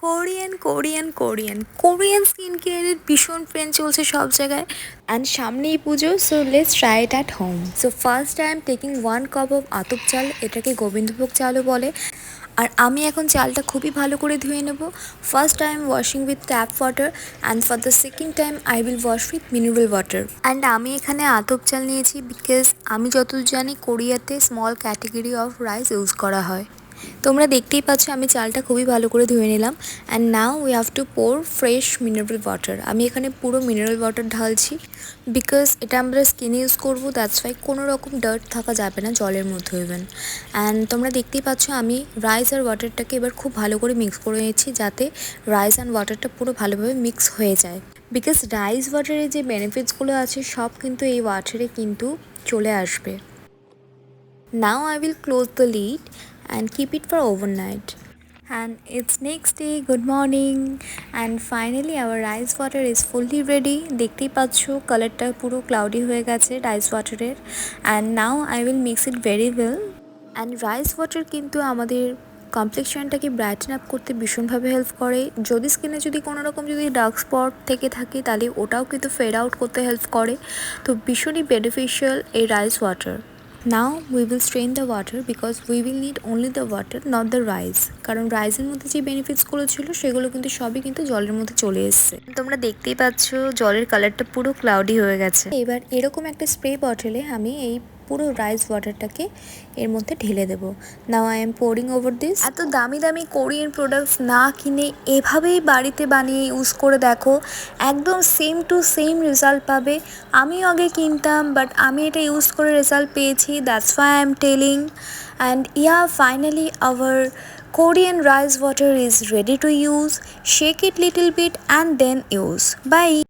Korean skin কেয়ারের ভীষণ trend চলছে সব জায়গায় অ্যান্ড সামনেই পুজো, so let's try it at home. So first I am taking 1 cup of আতপ চাল, এটাকে গোবিন্দভোগ চালও বলে। আর আমি এখন চালটা খুবই ভালো করে ধুয়ে নেব। First I am washing with tap water and for the second time I will wash with mineral water. And আমি এখানে আতপ চাল নিয়েছি বিকজ আমি যতদূর জানি কোরিয়াতে small category of rice use করা হয়। তোমরা দেখতেই পাচ্ছ আমি চালটা খুবই ভালো করে ধুয়ে নিলাম। And now we have to poor fresh mineral water. আমি এখানে পুরো মিনারেল ওয়াটার ঢালছি বিকজ এটা আমরা স্কিনে ইউজ করবো, দ্যাটস ওয়াই কোনো রকম ডার্ট থাকা যাবে না জলের মধ্যে ইভেন। অ্যান্ড তোমরা দেখতেই পাচ্ছ আমি রাইস আর ওয়াটারটাকে এবার খুব ভালো করে মিক্স করে নিচ্ছি যাতে রাইস অ্যান্ড ওয়াটারটা পুরো ভালোভাবে মিক্স হয়ে যায়। বিকজ রাইস ওয়াটারের যে বেনিফিটসগুলো আছে সব কিন্তু এই ওয়াটারে কিন্তু চলে আসবে। Now I will close the lid and keep it for overnight. And it's next day, good morning, and finally our rice water is fully ready. দেখতেই পাচ্ছ কালারটা পুরো ক্লাউডি হয়ে গেছে রাইস ওয়াটারের। And now I will mix it very well. And rice water কিন্তু আমাদের কমপ্লেক্সনটাকে brighten up করতে ভীষণভাবে হেল্প করে। যদি কোনো রকম ডার্ক স্পট থেকে থাকে তাহলে ওটাও কিন্তু ফেড আউট করতে হেল্প করে। তো ভীষণই বেনিফিশিয়াল এই rice water. Now we will strain the water because we will need only the water, not the rice. কারণ রাইসের মধ্যে যে বেনিফিটসগুলো ছিল সেগুলো কিন্তু সবই কিন্তু জলের মধ্যে চলে এসছে। তোমরা দেখতেই পাচ্ছ জলের কালারটা পুরো ক্লাউডি হয়ে গেছে। এবার এরকম একটা স্প্রে বটলে আমি এই পুরো রাইস ওয়াটারটাকে এর মধ্যে ঢেলে দেবো। Now I am pouring over this. এত দামি দামি কোরিয়ান প্রোডাক্টস না কিনে এভাবেই বাড়িতে বানিয়ে ইউজ করে দেখো, একদম সেম টু সেম রেজাল্ট পাবে। আমিও আগে কিনতাম বাট আমি এটা ইউজ করে রেজাল্ট পেয়েছি, that's why I am telling. And finally our Korean rice water is ready to use. Shake it little bit and then use. Bye.